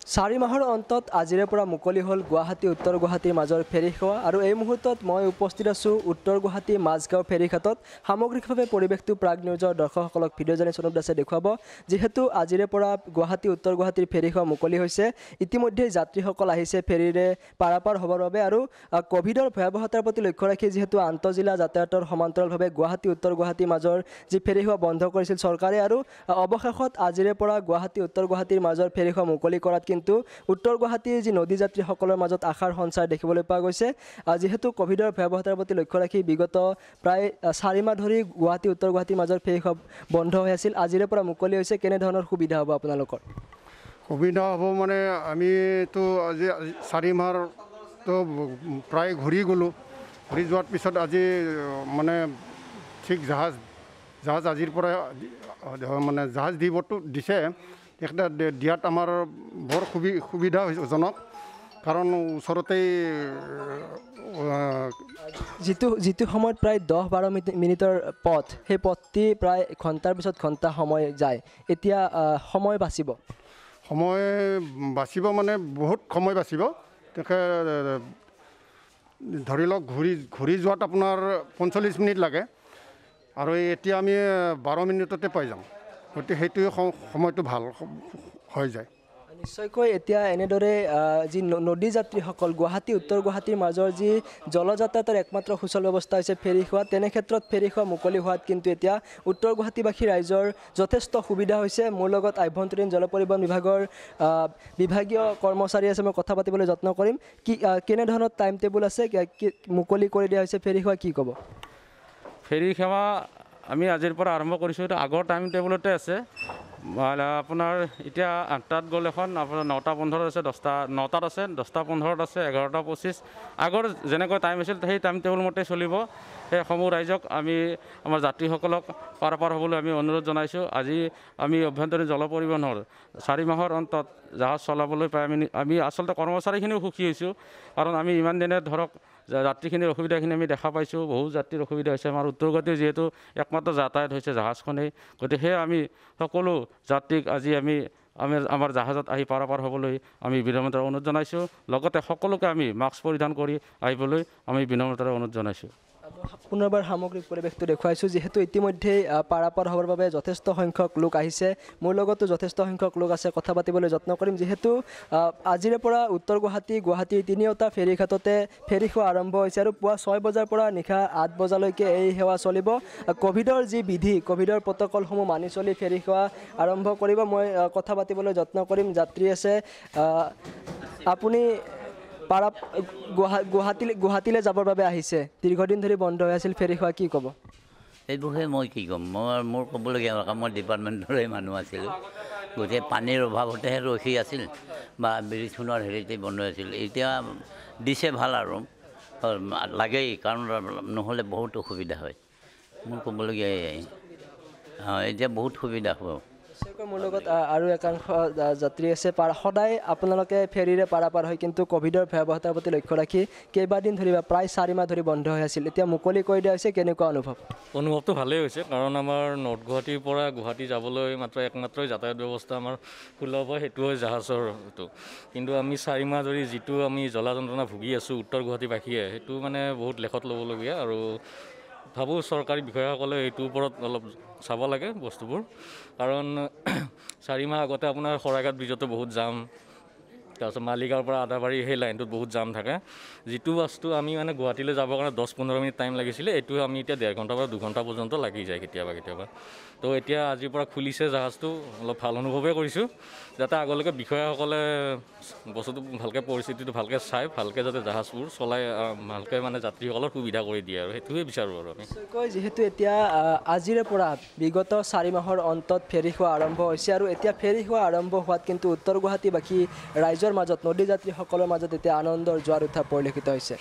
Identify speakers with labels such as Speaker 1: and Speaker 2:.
Speaker 1: 4 মাহৰ অন্তত আজিৰে পৰা মুকলি হ'ল গুৱাহাটী উত্তৰ গুৱাহাটীৰ মাজৰ ফেৰী সেৱা আৰু এই মুহূৰ্তত মই উপস্থিত আছোঁ উত্তৰ গুৱাহাটী মাজগাঁও ফেৰীঘাটত সামগ্ৰিকভাৱে পৰিৱেশটো প্ৰাগ নিউজৰ দৰ্শকসকলক ভিডিঅ'জনে অনুপ দাসে দেখুৱাব যিহেতু আজিৰে পৰা গুৱাহাটী উত্তৰ গুৱাহাটীৰ ফেৰী সেৱা মুকলি হৈছে ইতিমধ্যে যাত্ৰীসকল আহিছে ফেৰীৰে পাৰাপাৰ হ'বৰ বাবে আৰু কোভিডৰ ভয়াৱহতাৰ প্ৰতি লক্ষ্য ৰাখি যেহেতু আন্তঃজিলা যাতায়াতৰ সমান্তৰালভাৱে গুৱাহাটী উত্তৰ গুৱাহাটীৰ মাজৰ যি ফেৰী সেৱা বন্ধ কৰিছিল চৰকাৰে আৰু অৱশেষত আজিৰে পৰা গুৱাহাটী উত্তৰ গুৱাহাটীৰ মাজৰ ফেৰী সেৱা মুকলি কৰাত কিন্তু উত্তৰ গুৱাহাটীৰ যি নদী যাত্ৰীসকলৰ মাজত আশাৰ সঞ্চাৰ দেখিবলৈ পোৱা গৈছে যেহেতু কোভিডৰ ভয়াৱহতাৰ প্ৰতি লক্ষ্য ৰাখি বিগত প্ৰায় 4 মাহ ধৰি গুৱাহাটী উত্তৰ গুৱাহাটীৰ মাজৰ ফেৰী সেৱা বন্ধ হৈ আছিল আজিৰে পৰা মুকলি হৈছে কেনে ধৰণৰ সুবিধা হ'ব আপোনালোকৰ
Speaker 2: সুবিধা হ'ব মানে আমিতো আজি 4 মাহ তো প্ৰায় ঘূৰি গ'লোঁ ঘূৰি যোৱাৰ পিছত আজি মানে ঠিক জাহাজ আজিৰ পৰা মানে জাহাজ দিবতো দিছে একটা দিয়াত আমাৰ বৰ সুবিধাজনক কাৰণ ওচৰতেই
Speaker 1: যিটো সময়ত প্ৰায় 10-12 মিনিটৰ পথ সেই পথটি প্ৰায় ঘণ্টাৰ পিছত ঘণ্টা সময় যায় এতিয়া সময় বাচিব মানে বহুত সময় বাচিব ধৰি লওক ঘূৰি যোৱাত আপোনাৰ 45 মিনিট লাগে আৰু এতিয়া আমি 12 মিনিটতে পাই যাম গতিকে সেইটো সময়টো ভাল হৈ যায় নিশ্চয়কৈ এতিয়া এনেদৰে যি নদী যাত্ৰীসকল গুৱাহাটী উত্তৰ গুৱাহাটীৰ মাজৰ যি জল যাতায়াতৰ একমাত্ৰ সুচল ব্যৱস্থা হৈছে ফেৰী সেৱা তেনে ক্ষেত্ৰত ফেৰী সেৱা মুকলি হোৱাত কিন্তু এতিয়া উত্তৰ গুৱাহাটীবাসী ৰাইজৰ যথেষ্ট সুবিধা হৈছে মোৰ লগত আভ্যন্তৰীণ জল পৰিবহণ বিভাগৰ বিভাগীয় কৰ্মচাৰী আছে মই কথা পাতিবলৈ যত্ন কৰিম কি কেনেধৰণৰ টাইম টেবুল আছে মুকলি কৰি দিয়া হৈছে ফেৰী সেৱা কি ক'ব
Speaker 3: ফেৰী সেৱা আমি আজিৰ পৰা আৰম্ভ কৰিছোঁ এইটো আগৰ টাইম টেবুলতে আছে আপোনাৰ এতিয়া 8টাত গ'ল এখন আপোনাৰ 9:15 আছে 9টাত আছে 10:15 আছে 11:25 আগৰ যেনেকৈ টাইম আছিল সেই টাইম টেবুল মতে চলিব সেই সমূহ ৰাইজক আমি আমাৰ যাত্ৰীসকলক পাৰাপাৰ হ'বলৈ আমি অনুৰোধ জনাইছোঁ আজি আমি অভ্যন্তৰীণ জল পৰিবহণৰ 4 মাহৰ অন্তত জাহাজ চলাবলৈ পাই আমি আচলতে কৰ্মচাৰীখিনিও সুখী হৈছোঁ কাৰণ আমি ইমান দিনে ধৰক যাত্ৰীখিনিৰ অসুবিধাখিনি আমি দেখা পাইছোঁ বহু যাত্ৰীৰ অসুবিধা হৈছে আমাৰ উত্তৰ গুৱাহাটীৰ যিহেতু একমাত্ৰ যাতায়াত হৈছে জাহাজখনেই গতিকে আমি সকলো যাত্ৰীক আজি আমাৰ জাহাজত আহি পাৰাপাৰ হ'বলৈ আমি বিনম্ৰতাৰে অনুৰোধ জনাইছোঁ লগতে সকলোকে আমি মাস্ক পৰিধান কৰি আহিবলৈ আমি বিনম্ৰতাৰে অনুৰোধ জনাইছোঁ
Speaker 1: পুনৰবাৰ সামগ্ৰিক পৰিৱেশটো দেখুৱাইছোঁ যিহেতু ইতিমধ্যেই পাৰাপাৰ হ'বৰ বাবে যথেষ্ট সংখ্যক লোক আহিছে মোৰ লগতো যথেষ্ট সংখ্যক লোক আছে কথা পাতিবলৈ যত্ন কৰিম যিহেতু আজিৰে পৰা উত্তৰ গুৱাহাটীৰ 3টা ফেৰীঘাটতে ফেৰী সেৱা আৰম্ভ হৈছে আৰু পুৱা 6 বজাৰ পৰা নিশা 8 বজালৈকে এই সেৱা চলিব কোভিডৰ যি বিধি কোভিডৰ প্ৰট'কলসমূহ মানি চলি ফেৰী সেৱা আৰম্ভ কৰিব মই কথা পাতিবলৈ যত্ন কৰিম যাত্ৰী আছে আপুনি গুৱাহাটীলৈ যাবৰ বাবে আহিছে দীৰ্ঘদিন ধৰি বন্ধ হৈ আছিল ফেৰী সেৱা কি ক'ব
Speaker 4: এই বিষয়ে মই কি ক'ম মোৰ ক'বলগীয়া মই ডিপাৰ্টমেণ্টৰে মানুহ আছিলোঁ গতিকে পানীৰ অভাৱতেহে ৰখি আছিল বা ব্ৰিজখনৰ হেৰিতে বন্ধ আছিল এতিয়া দিছে ভাল আৰু লাগেই কাৰণ নহ'লে বহুত অসুবিধা হয় মোৰ ক'বলগীয়া এতিয়া বহুত সুবিধা হ'ব
Speaker 1: মোৰ লগত আৰু একাংশ যাত্ৰী আছে সদায় আপোনালোকে ফেৰীৰে পাৰাপাৰ হয় কিন্তু কোভিডৰ ভয়াৱহতাৰ প্ৰতি লক্ষ্য ৰাখি কেইবাদিন ধৰি বা প্ৰায় 4 মাহ ধৰি বন্ধ হৈ আছিল এতিয়া মুকলি কৰি দিয়া হৈছে কেনেকুৱা
Speaker 5: অনুভৱটো ভালেই হৈছে কাৰণ আমাৰ নৰ্থ গুৱাহাটীৰ পৰা গুৱাহাটী যাবলৈ একমাত্ৰ যাতায়াত ব্যৱস্থা আমাৰ সুলভ হয় সেইটো হয় জাহাজৰ সেইটো কিন্তু আমি 4 মাহ ধৰি যিটো আমি জ্বলা যন্ত্ৰণা ভুগি আছোঁ উত্তৰ গুৱাহাটীবাসীয়ে সেইটো মানে বহুত লেখত ল'বলগীয়া আৰু ভাবোঁ চৰকাৰী বিষয়াসকলে এইটোৰ ওপৰত অলপ চাব লাগে বস্তুবোৰ কাৰণ 4 মাহ আগতে আপোনাৰ শৰাইঘাট ব্ৰিজতো বহুত জাম তাৰপিছত মালিগাঁৱৰ পৰা আদাবাৰী সেই লাইনটোত বহুত জাম থাকে যিটো বস্তু আমি মানে গুৱাহাটীলৈ যাবৰ কাৰণে 10-15 মিনিট টাইম লাগিছিলে এইটো আমি এতিয়া 1.5 ঘণ্টাৰ পৰা 2 ঘণ্টা পৰ্যন্ত লাগি যায় কেতিয়াবা তো এতিয়া আজিৰ পৰা খুলিছে জাহাজটো অলপ ভাল অনুভৱেই কৰিছোঁ যাতে আগলৈকে বিষয়াসকলে বস্তুটো ভালকৈ পৰিস্থিতিটো ভালকৈ চাই ভালকৈ যাতে জাহাজবোৰ চলাই ভালকৈ মানে যাত্ৰীসকলৰ সুবিধা কৰি দিয়ে আৰু সেইটোৱে বিচাৰোঁ আৰু আমি
Speaker 1: যিহেতু এতিয়া আজিৰে পৰা বিগত 4 মাহৰ অন্তত ফেৰী সেৱা আৰম্ভ হৈছে আৰু এতিয়া ফেৰী সেৱা আৰম্ভ হোৱাত কিন্তু উত্তৰ গুৱাহাটীবাসী ৰাইজৰ মাজত নদী যাত্ৰীসকলৰ মাজত এতিয়া আনন্দৰ জোৱাৰ উঠা পৰিলক্ষিত হৈছে